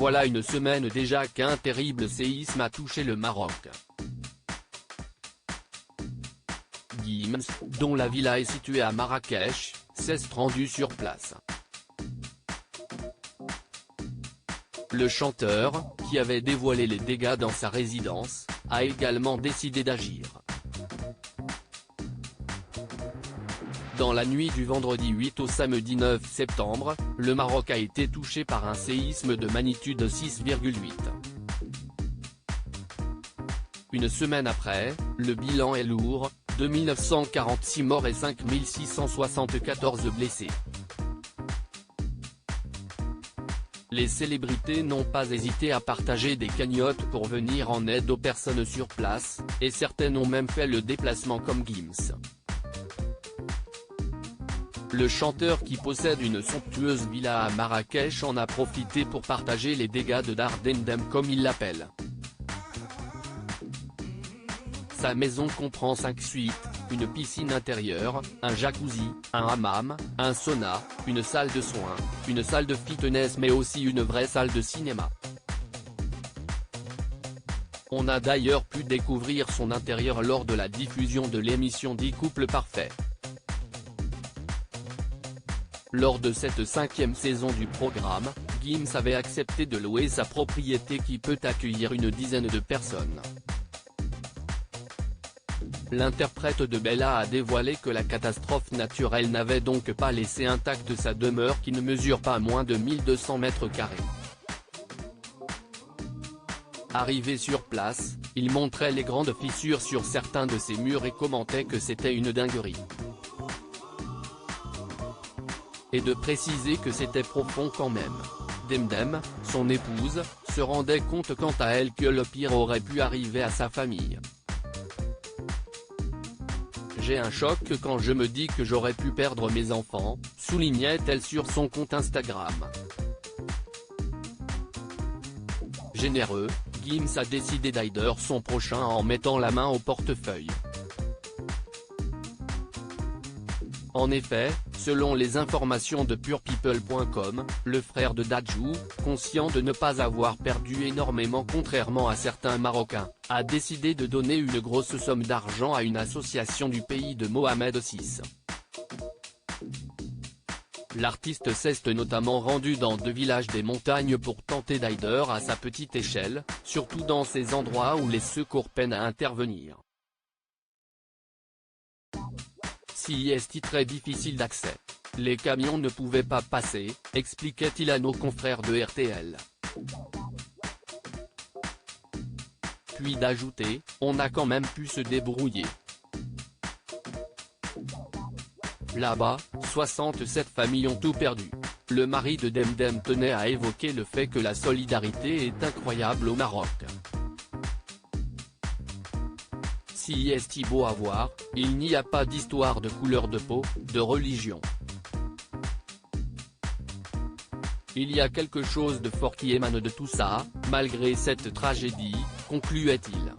Voilà une semaine déjà qu'un terrible séisme a touché le Maroc. Gims, dont la villa est située à Marrakech, s'est rendu sur place. Le chanteur, qui avait dévoilé les dégâts dans sa résidence, a également décidé d'agir. Dans la nuit du vendredi 8 au samedi 9 septembre, le Maroc a été touché par un séisme de magnitude 6,8. Une semaine après, le bilan est lourd, 2946 morts et 5674 blessés. Les célébrités n'ont pas hésité à partager des cagnottes pour venir en aide aux personnes sur place, et certaines ont même fait le déplacement comme Gims. Le chanteur qui possède une somptueuse villa à Marrakech en a profité pour partager les dégâts de Dardendem comme il l'appelle. Sa maison comprend 5 suites, une piscine intérieure, un jacuzzi, un hammam, un sauna, une salle de soins, une salle de fitness mais aussi une vraie salle de cinéma. On a d'ailleurs pu découvrir son intérieur lors de la diffusion de l'émission 10 couples parfaits. Lors de cette 5e saison du programme, Gims avait accepté de louer sa propriété qui peut accueillir une dizaine de personnes. L'interprète de Bella a dévoilé que la catastrophe naturelle n'avait donc pas laissé intacte sa demeure qui ne mesure pas moins de 1200 mètres carrés. Arrivé sur place, il montrait les grandes fissures sur certains de ses murs et commentait que c'était une dinguerie. Et de préciser que c'était profond quand même. Demdem, son épouse, se rendait compte quant à elle que le pire aurait pu arriver à sa famille. J'ai un choc quand je me dis que j'aurais pu perdre mes enfants, soulignait-elle sur son compte Instagram. Généreux, Gims a décidé d'aider son prochain en mettant la main au portefeuille. En effet, selon les informations de purepeople.com, le frère de Dadju, conscient de ne pas avoir perdu énormément contrairement à certains Marocains, a décidé de donner une grosse somme d'argent à une association du pays de Mohamed VI. L'artiste s'est notamment rendu dans 2 villages des montagnes pour tenter d'aider à sa petite échelle, surtout dans ces endroits où les secours peinent à intervenir. Si est très difficile d'accès. Les camions ne pouvaient pas passer, expliquait-il à nos confrères de RTL. Puis d'ajouter, on a quand même pu se débrouiller. Là-bas, 67 familles ont tout perdu. Le mari de Demdem tenait à évoquer le fait que la solidarité est incroyable au Maroc. Si est beau à voir, il n'y a pas d'histoire de couleur de peau, de religion. Il y a quelque chose de fort qui émane de tout ça, malgré cette tragédie, concluait-il.